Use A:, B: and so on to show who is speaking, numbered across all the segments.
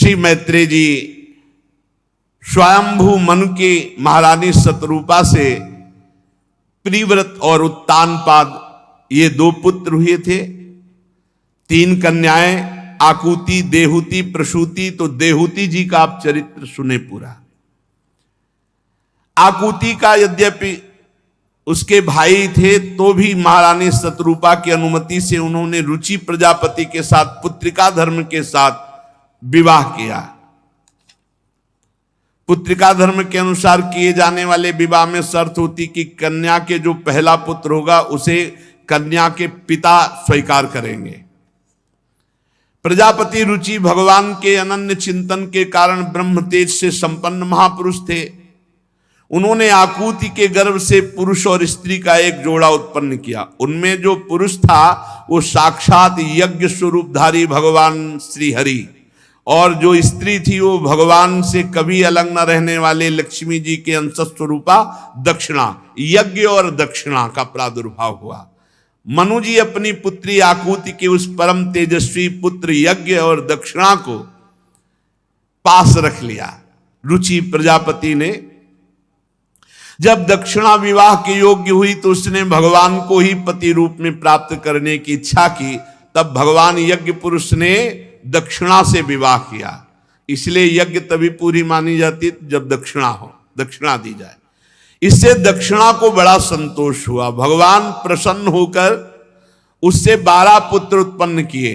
A: श्री मैत्रेय जी स्वयंभू मनु की महारानी शतरूपा से प्रिव्रत और उत्तानपाद ये 2 पुत्र हुए थे। 3 कन्याएं, आकुति, देहुति, प्रसूति। तो देहुति जी का आप चरित्र सुने पूरा। आकुति का यद्यपि उसके भाई थे तो भी महारानी शतरूपा की अनुमति से उन्होंने रुचि प्रजापति के साथ पुत्रिका धर्म के साथ विवाह किया। पुत्रिका धर्म के अनुसार किए जाने वाले विवाह में शर्त होती कि कन्या के जो पहला पुत्र होगा उसे कन्या के पिता स्वीकार करेंगे। प्रजापति रुचि भगवान के अनन्य चिंतन के कारण ब्रह्म तेज से संपन्न महापुरुष थे। उन्होंने आकुति के गर्भ से पुरुष और स्त्री का एक जोड़ा उत्पन्न किया। उनमें जो पुरुष था वो साक्षात यज्ञ स्वरूपधारी भगवान श्री हरि, और जो स्त्री थी वो भगवान से कभी अलग न रहने वाले लक्ष्मी जी के अंश स्वरूपा दक्षिणा। यज्ञ और दक्षिणा का प्रादुर्भाव हुआ। मनु जी अपनी पुत्री आकुति के उस परम तेजस्वी पुत्र यज्ञ और दक्षिणा को पास रख लिया। रुचि प्रजापति ने जब दक्षिणा विवाह के योग्य हुई तो उसने भगवान को ही पति रूप में प्राप्त करने की इच्छा की। तब भगवान यज्ञ पुरुष ने दक्षिणा से विवाह किया। इसलिए यज्ञ तभी पूरी मानी जाती है जब दक्षिणा हो, दक्षिणा दी जाए। इससे दक्षिणा को बड़ा संतोष हुआ। भगवान प्रसन्न होकर उससे 12 पुत्र उत्पन्न किए।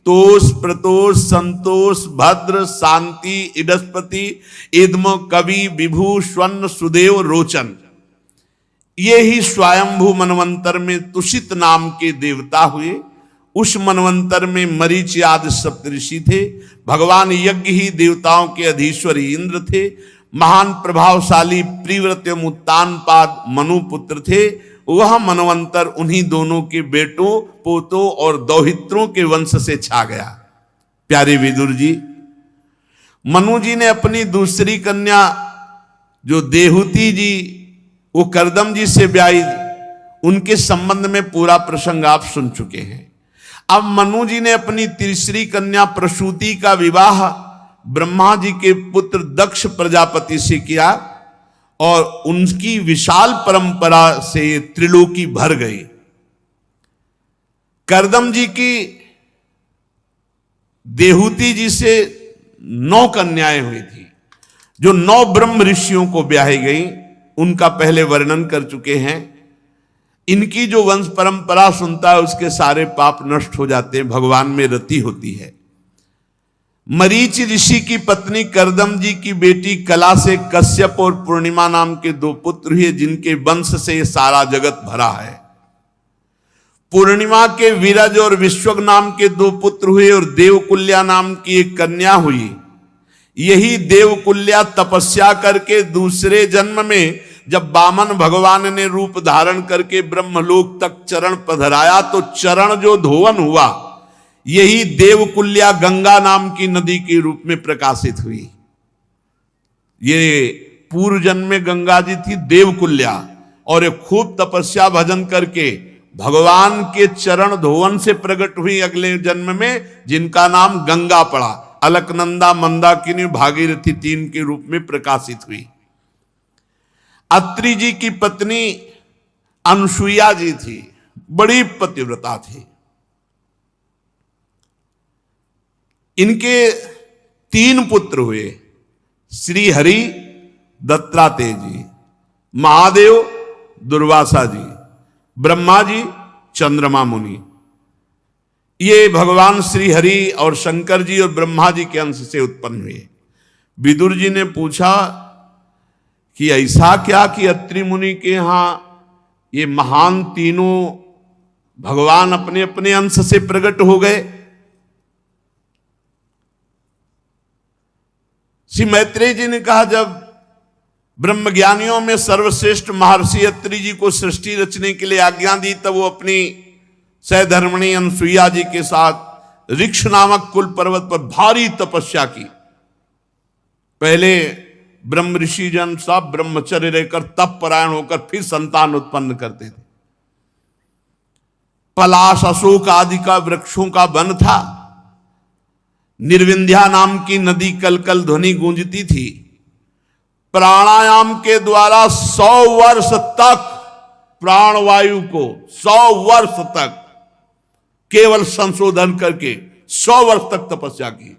A: तोष, प्रतोष, संतोष, भद्र, शांति, इडस्पति, इद्म, कवि, विभु, स्वर्ण, सुदेव, रोचन। ये ही स्वयंभू मनवंतर में तुषित नाम के देवता हुए। उस मनवंतर में मरीचि आदि सप्तऋषि थे। भगवान यज्ञ ही देवताओं के अधीश्वर इंद्र थे। महान प्रभावशाली प्रिव्रत एवं उत्तानपाद मनु पुत्र थे। वह मनवंतर उन्हीं दोनों के बेटों, पोतों और दौहित्रों के वंश से छा गया। प्यारे विदुर जी, मनु जी ने अपनी दूसरी कन्या जो देहुति जी वो कर्दम जी से ब्याही, उनके संबंध में पूरा प्रसंग आप सुन चुके हैं। अब मनु जी ने अपनी तीसरी कन्या प्रसूति का विवाह ब्रह्मा जी के पुत्र दक्ष प्रजापति से किया और उनकी विशाल परंपरा से त्रिलोकी भर गई। कर्दम जी की देहुति जी से 9 कन्याएं हुई थी जो 9 ब्रह्म ऋषियों को ब्याही गई। उनका पहले वर्णन कर चुके हैं। इनकी जो वंश परंपरा सुनता है उसके सारे पाप नष्ट हो जाते हैं, भगवान में रति होती है। मरीच ऋषि की पत्नी कर्दम जी की बेटी कला से कश्यप और पूर्णिमा नाम के 2 पुत्र हुए, जिनके वंश से ये सारा जगत भरा है। पूर्णिमा के विरज और विश्वक नाम के 2 पुत्र हुए और देवकुल्या नाम की एक कन्या हुई। यही देवकुल्या तपस्या करके दूसरे जन्म में जब वामन भगवान ने रूप धारण करके ब्रह्मलोक तक चरण पधराया तो चरण जो धोवन हुआ, यही देवकुल्या गंगा नाम की नदी के रूप में प्रकाशित हुई। ये पूर्व जन्म में गंगा जी थी देवकुल्या, और एक खूब तपस्या भजन करके भगवान के चरण धोवन से प्रकट हुई अगले जन्म में, जिनका नाम गंगा पड़ा। अलकनंदा, मंदाकिनी, भागीरथी 3 के रूप में प्रकाशित हुई। अत्रि जी की पत्नी अनसुईया जी थी, बड़ी पतिव्रता थी। इनके 3 पुत्र हुए, श्री हरि, दत्तात्रेय जी, महादेव, दुर्वासा जी, ब्रह्मा जी, चंद्रमा मुनि। ये भगवान श्री हरि और शंकर जी और ब्रह्मा जी के अंश से उत्पन्न हुए। विदुर जी ने पूछा कि ऐसा क्या कि अत्रि मुनि के यहां ये महान तीनों भगवान अपने अपने अंश से प्रकट हो गए। श्री मैत्रेय जी ने कहा, जब ब्रह्मज्ञानियों में सर्वश्रेष्ठ महर्षि अत्रि जी को सृष्टि रचने के लिए आज्ञा दी, तब वो अपनी सहधर्मिणी अनसुईया जी के साथ ऋक्ष नामक कुल पर्वत पर भारी तपस्या की। पहले ब्रह्म ऋषि जन सब ब्रह्मचर्य रहकर तप परायण होकर फिर संतान उत्पन्न करते थे। पलाश, अशोक आदि का वृक्षों का वन था। निर्विंध्या नाम की नदी कल कल ध्वनि गूंजती थी। प्राणायाम के द्वारा 100 वर्ष तक प्राणवायु को 100 वर्ष तक केवल संशोधन करके 100 वर्ष तक तपस्या की।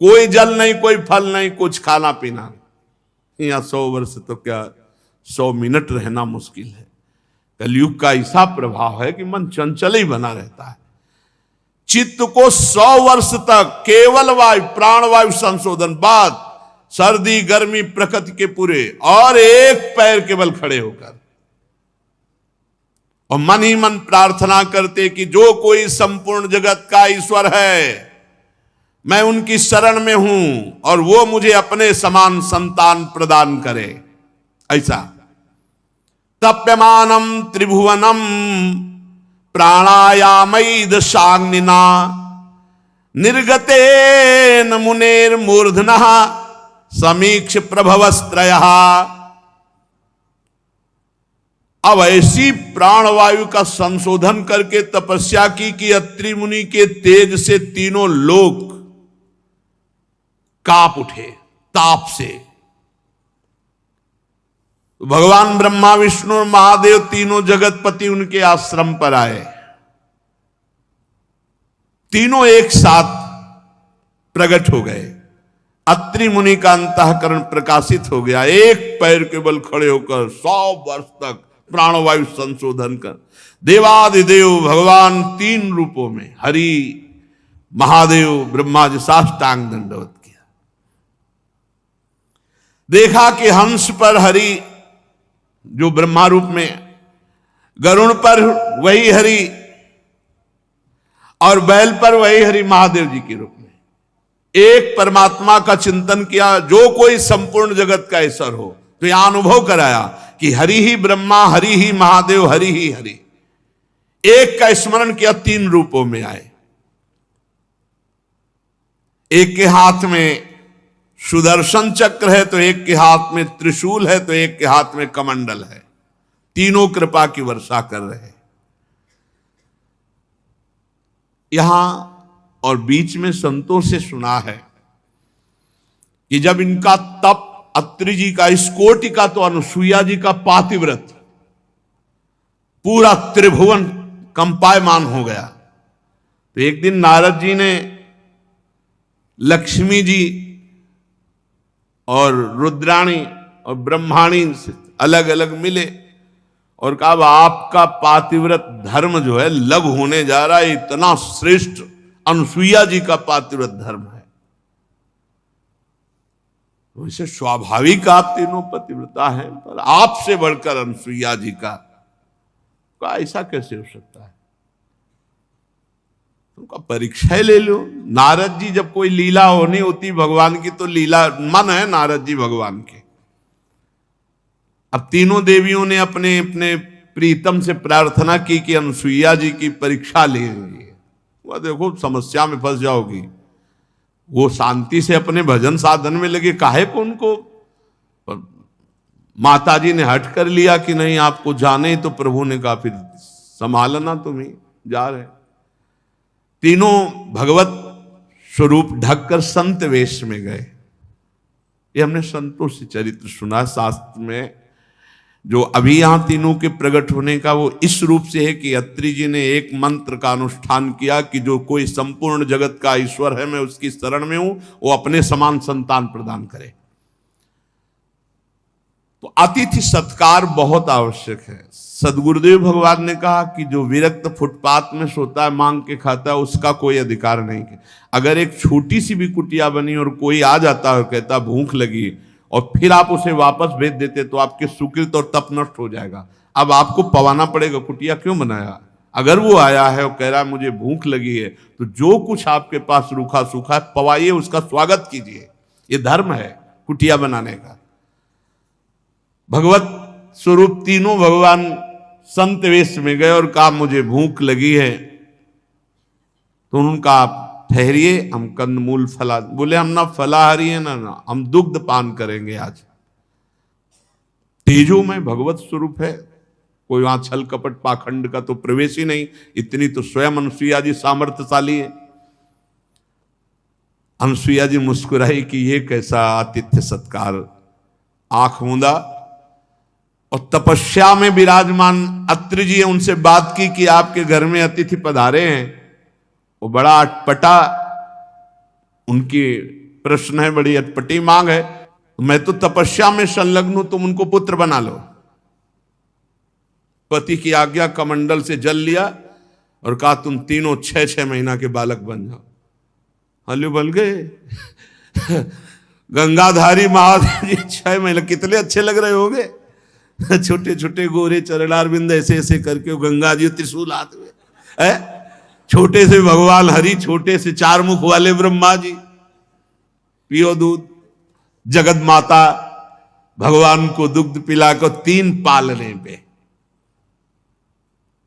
A: कोई जल नहीं, कोई फल नहीं, कुछ खाना पीना नहीं। यहां 100 वर्ष तो क्या 100 मिनट रहना मुश्किल है। कलयुग का ऐसा प्रभाव है कि मन चंचल ही बना रहता है। चित्त को 100 वर्ष तक केवल वायु प्राणवायु संशोधन, बाद सर्दी गर्मी प्रकृति के पूरे, और एक पैर केवल खड़े होकर, और मन ही मन प्रार्थना करते कि जो कोई संपूर्ण जगत का ईश्वर है, मैं उनकी शरण में हूं और वो मुझे अपने समान संतान प्रदान करे। ऐसा तप्यमानम त्रिभुवनम प्राणायामैद शाग्निना निर्गतेन मुनेर मूर्धनः समीक्ष प्रभवस्त्रयः। अब ऐसी प्राणवायु का संशोधन करके तपस्या की कि अत्रि मुनि के तेज से तीनों लोक कांप उठे ताप से। भगवान ब्रह्मा विष्णु और महादेव तीनों जगतपति उनके आश्रम पर आए। तीनों एक साथ प्रकट हो गए। अत्रि मुनि का अंतःकरण प्रकाशित हो गया। एक पैर के बल खड़े होकर 100 वर्ष तक प्राणवायु संशोधन कर देवादिदेव भगवान 3 रूपों में हरि महादेव ब्रह्मा जी साष्टांग दंडवत किया। देखा कि हंस पर हरि जो ब्रह्मा रूप में, गरुण पर वही हरि, और बैल पर वही हरि महादेव जी के रूप में एक परमात्मा का चिंतन किया। जो कोई संपूर्ण जगत का ईश्वर हो, तो यहां अनुभव कराया कि हरि ही ब्रह्मा, हरि ही महादेव, हरि ही हरि। एक का स्मरण किया, 3 रूपों में आए। एक के हाथ में सुदर्शन चक्र है, तो एक के हाथ में त्रिशूल है, तो एक के हाथ में कमंडल है। तीनों कृपा की वर्षा कर रहे हैं। यहां और बीच में संतों से सुना है कि जब इनका तप, अत्रि जी का, इस कोटि का तो अनुसुईया जी का पातिव्रत, पूरा त्रिभुवन कंपायमान हो गया। तो एक दिन नारद जी ने लक्ष्मी जी और रुद्राणी और ब्रह्माणी से अलग अलग मिले और कहा, अब आपका पातिव्रत धर्म जो है लग होने जा रहा है। इतना श्रेष्ठ अनुसुईया जी का पातिव्रत धर्म है। वैसे स्वाभाविक आप तीनों पतिव्रता हैं, पर आपसे बढ़कर अनुसुईया जी का ऐसा कैसे हो सकता है? उनका परीक्षा ले लो। नारद जी, जब कोई लीला होनी होती भगवान की, तो लीला मन है नारद जी भगवान के। अब तीनों देवियों ने अपने अपने प्रीतम से प्रार्थना की कि अनुसुईया जी की परीक्षा लेंगे। वह देखो समस्या में फंस जाओगी। वो शांति से अपने भजन साधन में लगे, काहे को उनको माता जी ने हट कर लिया कि नहीं आपको जाने, तो प्रभु ने कहा फिर संभालना, तुम्हें जा रहे। तीनों भगवत स्वरूप ढककर संत वेश में गए। ये हमने संतों से चरित्र सुना शास्त्र में। जो अभी यहां तीनों के प्रकट होने का वो इस रूप से है कि अत्रि जी ने एक मंत्र का अनुष्ठान किया कि जो कोई संपूर्ण जगत का ईश्वर है, मैं उसकी शरण में हूं, वो अपने समान संतान प्रदान करे। तो अतिथि सत्कार बहुत आवश्यक है। सदगुरुदेव भगवान ने कहा कि जो विरक्त फुटपाथ में सोता है, मांग के खाता है, उसका कोई अधिकार नहीं है। अगर एक छोटी सी भी कुटिया बनी और कोई आ जाता है और कहता भूख लगी, और फिर आप उसे वापस भेज देते, तो आपके सुकृत और तप नष्ट हो जाएगा। अब आपको पवाना पड़ेगा, कुटिया क्यों बनाया? अगर वो आया है और कह रहा है मुझे भूख लगी है, तो जो कुछ आपके पास रूखा सूखा है पवाइए, उसका स्वागत कीजिए। ये धर्म है कुटिया बनाने का। भगवत स्वरूप तीनों भगवान संत वेश में गए और कहा मुझे भूख लगी है। तो उनका आप ठहरिए, हम कंदमूल फला, बोले हम ना फलाहारी है ना हम दुग्ध पान करेंगे आज। तेजो में भगवत स्वरूप है, कोई वहां छल कपट पाखंड का तो प्रवेश ही नहीं। इतनी तो स्वयं अनुसुईया जी सामर्थ्यशाली है। अनसुईया जी मुस्कुराई कि ये कैसा आतिथ्य सत्कार। आंख मूंदा और तपस्या में विराजमान अत्रि जी उनसे बात की कि आपके घर में अतिथि पधारे हैं। वो बड़ा अटपटा उनकी प्रश्न है, बड़ी अटपटी मांग है। मैं तो तपस्या में संलग्न हूं, तुम उनको पुत्र बना लो। पति की आज्ञा कमंडल से जल लिया और कहा तुम तीनों 6-6 महीना के बालक बन जाओ। हल्लू बन गए। गंगाधारी महादेव जी 6 महीने कितने अच्छे लग रहे होंगे। छोटे छोटे गोरे चरणारविंद ऐसे ऐसे करके गंगा जी त्रिशूल हाथ में है। छोटे से भगवान हरि, छोटे से 4 मुख वाले ब्रह्मा जी, पियो दूध। जगत माता भगवान को दुग्ध पिलाकर 3 पालने पे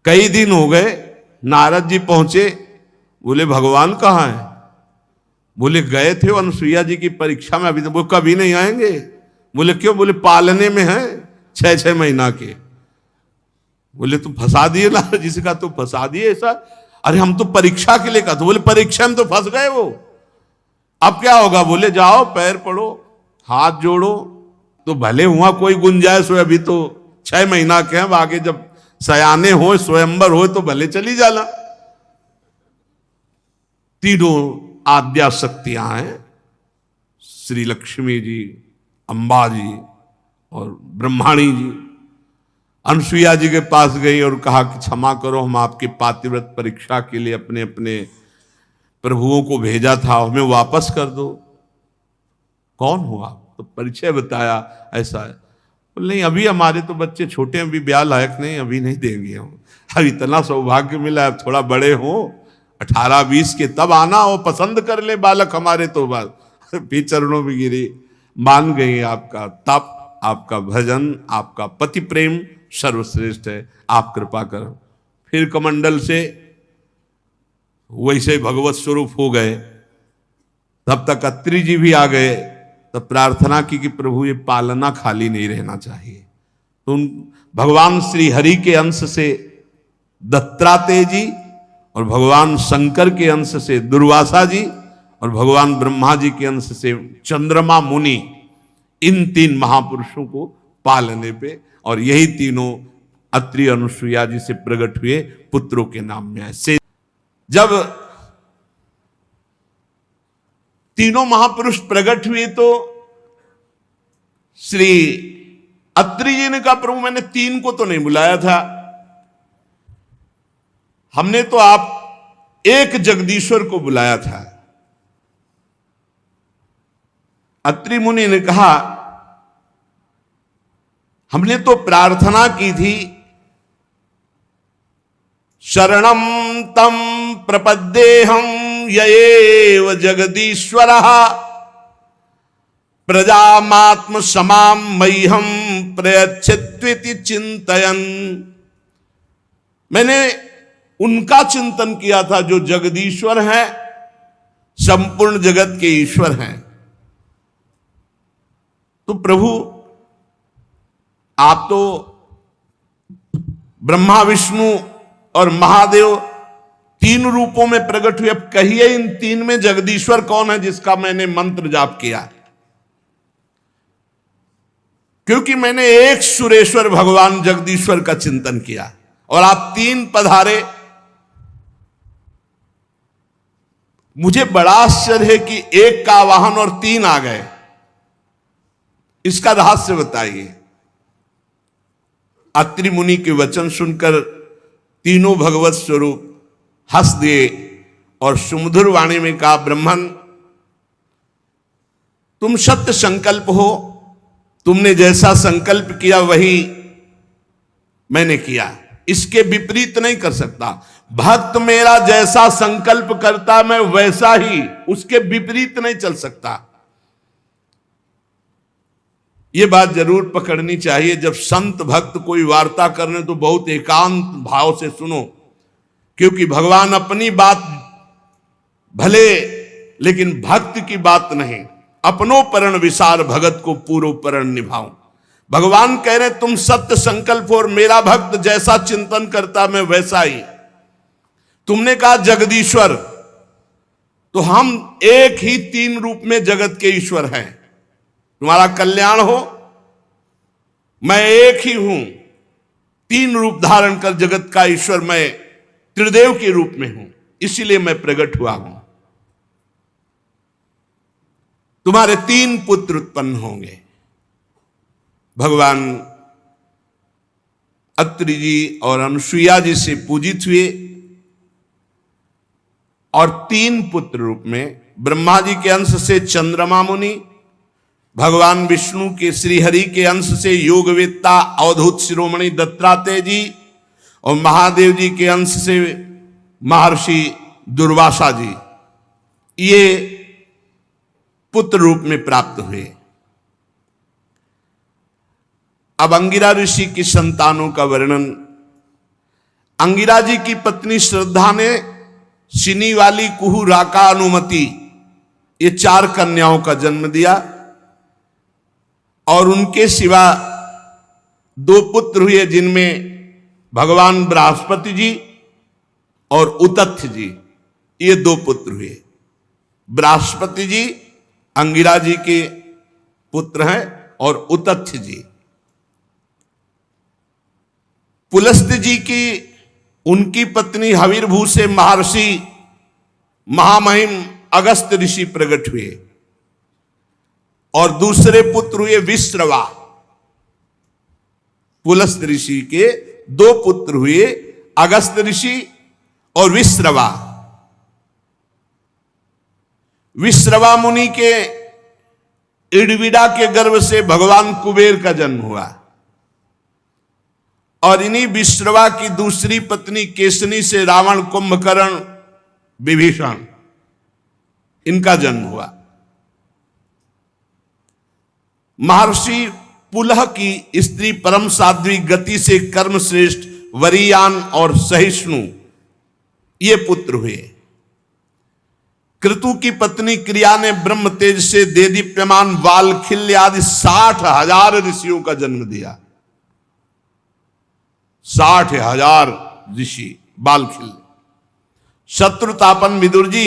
A: कई दिन हो गए। नारद जी पहुंचे, बोले भगवान कहाँ है? बोले गए थे अनसुईया जी की परीक्षा में, अभी तो वो कभी नहीं आएंगे। बोले क्यों? बोले पालने में है 6-6 महीना के। बोले तुम फंसा दिए ना जिसका, तुम फंसा दिए ऐसा। अरे हम तो परीक्षा के लिए कहा। तो बोले परीक्षा में तो फंस गए वो, अब क्या होगा? बोले जाओ पैर पड़ो, हाथ जोड़ो, तो भले हुआ कोई गुंजाइश हो। अभी तो 6 महीना के हैं, आगे जब सयाने हो, स्वयंवर हो, तो भले चली जाना। तीनों आद्या शक्तियां हैं, श्री लक्ष्मी जी, अंबा जी और ब्रह्माणी जी। अनसुईया जी के पास गई और कहा कि क्षमा करो, हम आपके पातिव्रत परीक्षा के लिए अपने अपने प्रभुओं को भेजा था, हमें वापस कर दो। कौन हो आप? तो परिचय बताया, ऐसा है। बोले नहीं, अभी हमारे तो बच्चे छोटे हैं, अभी ब्याह लायक नहीं, अभी नहीं देंगे हम। अब इतना सौभाग्य मिला, अब थोड़ा बड़े हो 18-20 के, तब आना हो, पसंद कर ले बालक हमारे। तो बात फिर चरणों में गिरी, मान गई आपका तप, आपका भजन, आपका पति प्रेम सर्वश्रेष्ठ है, आप कृपा करो। फिर कमंडल से वैसे भगवत स्वरूप हो गए। तब तक अत्रि जी भी आ गए। तब प्रार्थना की कि प्रभु ये पालना खाली नहीं रहना चाहिए। तो भगवान श्री हरि के अंश से दत्तात्रेय जी और भगवान शंकर के अंश से दुर्वासा जी और भगवान ब्रह्मा जी के अंश से चंद्रमा मुनि, इन 3 महापुरुषों को पालने पे, और यही तीनों अत्रि अनुसुईया जी से प्रकट हुए पुत्रों के नाम में है। से जब तीनों महापुरुष प्रकट हुए तो श्री अत्रि जी ने कहा प्रभु मैंने 3 को तो नहीं बुलाया था, हमने तो आप एक जगदीश्वर को बुलाया था। अत्रि मुनि ने कहा हमने तो प्रार्थना की थी, शरणम तम प्रपद्येहम यएव जगदीश्वरः प्रजामात्म समाम मह्यम प्रयच्छत्विति चिंतयन्। मैंने उनका चिंतन किया था जो जगदीश्वर हैं, संपूर्ण जगत के ईश्वर हैं। तो प्रभु आप तो ब्रह्मा विष्णु और महादेव 3 रूपों में प्रकट हुए, अब कहिए इन 3 में जगदीश्वर कौन है जिसका मैंने मंत्र जाप किया? क्योंकि मैंने एक सुरेश्वर भगवान जगदीश्वर का चिंतन किया और आप 3 पधारे। मुझे बड़ा आश्चर्य है कि 1 का वाहन और 3 आ गए, इसका रहस्य बताइए। अत्रि मुनि के वचन सुनकर तीनों भगवत स्वरूप हंस दिए और सुमधुर वाणी में कहा ब्रह्मन तुम सत्य संकल्प हो, तुमने जैसा संकल्प किया वही मैंने किया, इसके विपरीत नहीं कर सकता। भक्त मेरा जैसा संकल्प करता मैं वैसा ही, उसके विपरीत नहीं चल सकता। यह बात जरूर पकड़नी चाहिए। जब संत भक्त कोई वार्ता करने तो बहुत एकांत भाव से सुनो, क्योंकि भगवान अपनी बात भले लेकिन भक्त की बात नहीं। अपनो परण विसार भगत को पूर्व परण निभाऊं। भगवान कह रहे तुम सत्य संकल्प और मेरा भक्त जैसा चिंतन करता मैं वैसा ही। तुमने कहा जगदीश्वर, तो हम एक ही तीन रूप में जगत के ईश्वर हैं। तुम्हारा कल्याण हो, मैं एक ही हूं, तीन रूप धारण कर जगत का ईश्वर मैं त्रिदेव के रूप में हूं, इसीलिए मैं प्रकट हुआ हूं। तुम्हारे तीन पुत्र उत्पन्न होंगे। भगवान अत्रि जी और अनुसुईया जी से पूजित हुए और तीन पुत्र रूप में ब्रह्मा जी के अंश से चंद्रमा मुनि, भगवान विष्णु के श्रीहरि के अंश से योगवेत्ता अवधूत शिरोमणि दत्तात्रेय जी और महादेव जी के अंश से महर्षि दुर्वासा जी, ये पुत्र रूप में प्राप्त हुए। अब अंगिरा ऋषि की संतानों का वर्णन। अंगिरा जी की पत्नी श्रद्धा ने सिनी वाली, कुहू, राका, अनुमति, ये चार कन्याओं का जन्म दिया और उनके सिवा दो पुत्र हुए, जिनमें भगवान बृहस्पति जी और उतथ्य जी, ये दो पुत्र हुए। बृहस्पति जी अंगिरा जी के पुत्र हैं और उतथ्य जी पुलस्त्य जी की, उनकी पत्नी हविर्भू से महर्षि महामहिम अगस्त्य ऋषि प्रकट हुए और दूसरे पुत्र हुए विश्रवा। पुलस्त्य ऋषि के दो पुत्र हुए, अगस्त्य ऋषि और विश्रवा। विश्रवा मुनि के इड़विड़ा के गर्भ से भगवान कुबेर का जन्म हुआ और इन्हीं विश्रवा की दूसरी पत्नी केसनी से रावण, कुंभकर्ण, विभीषण, इनका जन्म हुआ। महर्षि पुलह की स्त्री परम साध्वी गति से कर्म श्रेष्ठ वरीयान और सहिष्णु, ये पुत्र हुए। क्रतु की पत्नी क्रिया ने ब्रह्म तेज से देदीप्यमान वालखिल्य आदि 60,000 ऋषियों का जन्म दिया। 60,000 ऋषि बालखिल्य। शत्रुतापन विदुर जी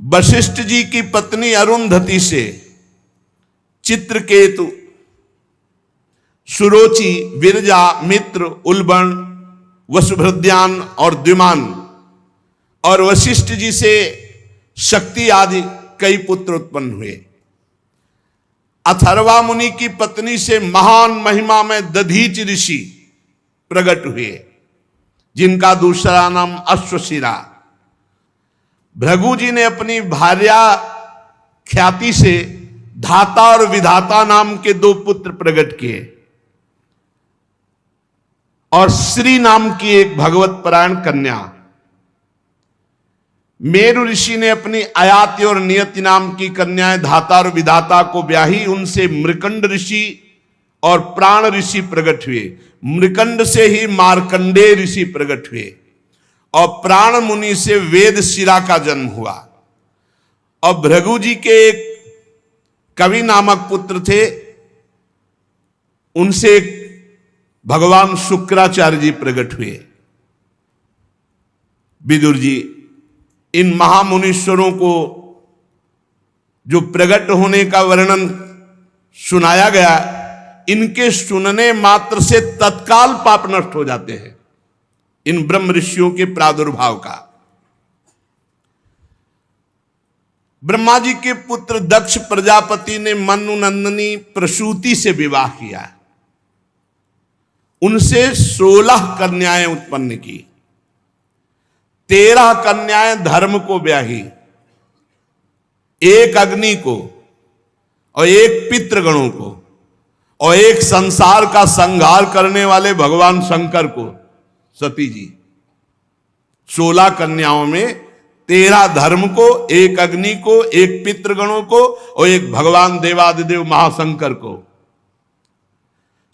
A: वशिष्ठ जी की पत्नी अरुंधति से चित्रकेतु, सुरोचि, विरजा, मित्र, उल्बण, वसुभृद्यान और द्विमान, और वशिष्ठ जी से शक्ति आदि कई पुत्र उत्पन्न हुए। अथर्वा मुनि की पत्नी से महान महिमा में दधीच ऋषि प्रकट हुए, जिनका दूसरा नाम अश्वशिरा। भृगु जी ने अपनी भार्या ख्याति से धाता और विधाता नाम के दो पुत्र प्रकट किए और श्री नाम की एक भगवत परायण कन्या। मेरु ऋषि ने अपनी आयाति और नियति नाम की कन्याएं धाता और विधाता को ब्याही, उनसे मृकंड ऋषि और प्राण ऋषि प्रकट हुए। मृकंड से ही मार्कंडेय ऋषि प्रकट हुए और प्राण मुनि से वेद शिरा का जन्म हुआ। और भृगु जी के एक कवि नामक पुत्र थे, उनसे भगवान शुक्राचार्य जी प्रकट हुए। विदुर जी, इन महामुनीश्वरों को जो प्रकट होने का वर्णन सुनाया गया, इनके सुनने मात्र से तत्काल पाप नष्ट हो जाते हैं, इन ब्रह्म ऋषियों के प्रादुर्भाव का। ब्रह्मा जी के पुत्र दक्ष प्रजापति ने मनु नंदनी प्रसूति से विवाह किया, उनसे 16 कन्याएं उत्पन्न की। 13 कन्याएं धर्म को ब्याही, एक अग्नि को और एक पितृगणों को और एक संसार का संहार करने वाले भगवान शंकर को, सती जी। 16 कन्याओं में 13 धर्म को, एक अग्नि को, एक पितृगणों को और एक भगवान देवादिदेव महाशंकर को।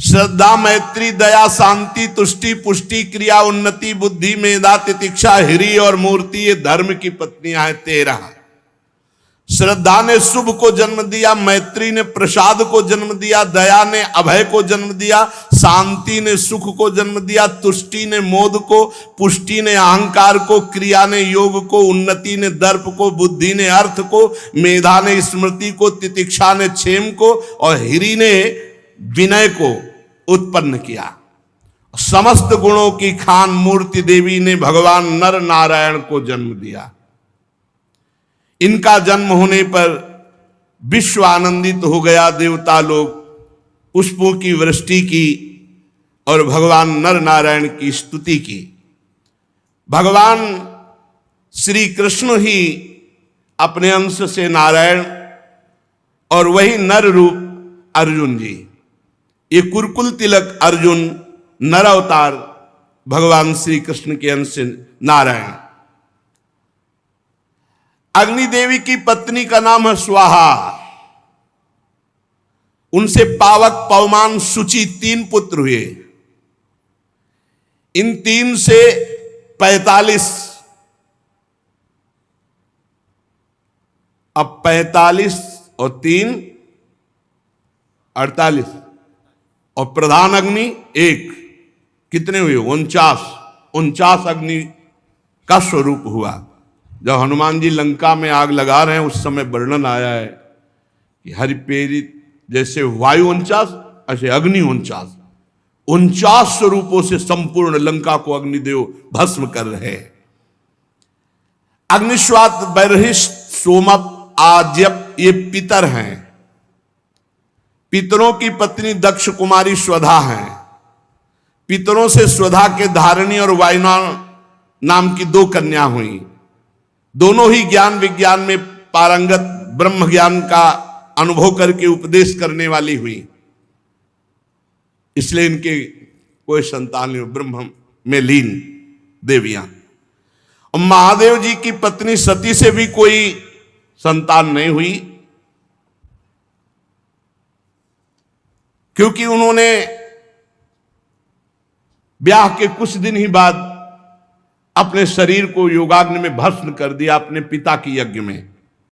A: श्रद्धा, मैत्री, दया, शांति, तुष्टि, पुष्टि, क्रिया, उन्नति, बुद्धि, मेधा, तितिक्षा, हिरी और मूर्ति, ये धर्म की पत्नियां हैं 13। श्रद्धा ने शुभ को जन्म दिया, मैत्री ने प्रसाद को जन्म दिया, दया ने अभय को जन्म दिया, शांति ने सुख को जन्म दिया, तुष्टि ने मोद को, पुष्टि ने अहंकार को, क्रिया ने योग को, उन्नति ने दर्प को, बुद्धि ने अर्थ को, मेधा ने स्मृति को, तितिक्षा ने क्षेम को और हिरी ने विनय को उत्पन्न किया। समस्त गुणों की खान मूर्ति देवी ने भगवान नर नारायण को जन्म दिया। इनका जन्म होने पर विश्व आनंदित हो गया। देवता लोग पुष्पों की वृष्टि की और भगवान नर नारायण की स्तुति की। भगवान श्री कृष्ण ही अपने अंश से नारायण और वही नर रूप अर्जुन जी, ये कुरकुल तिलक अर्जुन नर अवतार भगवान श्री कृष्ण के अंश से नारायण। अग्नि देवी की पत्नी का नाम है स्वाहा। उनसे पावक, पवमान, शुचि 3 पुत्र हुए। इन 3 से 45, अब 45 और 3 48 और प्रधान अग्नि 1, कितने हुए? 49 अग्नि का स्वरूप हुआ। जब हनुमान जी लंका में आग लगा रहे हैं उस समय वर्णन आया है कि हरिप्रेरित जैसे वायु 49 ऐसे अग्नि 49 स्वरूपों से संपूर्ण लंका को अग्निदेव भस्म कर रहे हैं। अग्निश्वात, बर्हिष्ठ, सोमप, आज्यप ये पितर हैं। पितरों की पत्नी दक्ष कुमारी स्वधा है। पितरों से स्वधा के धारिणी और वायुना नाम की 2 कन्या हुई। दोनों ही ज्ञान विज्ञान में पारंगत, ब्रह्म ज्ञान का अनुभव करके उपदेश करने वाली हुई, इसलिए इनके कोई संतान नहीं, ब्रह्म में लीन देवियां। और महादेव जी की पत्नी सती से भी कोई संतान नहीं हुई, क्योंकि उन्होंने ब्याह के कुछ दिन ही बाद अपने शरीर को योगाग्नि में भस्म कर दिया अपने पिता की यज्ञ में।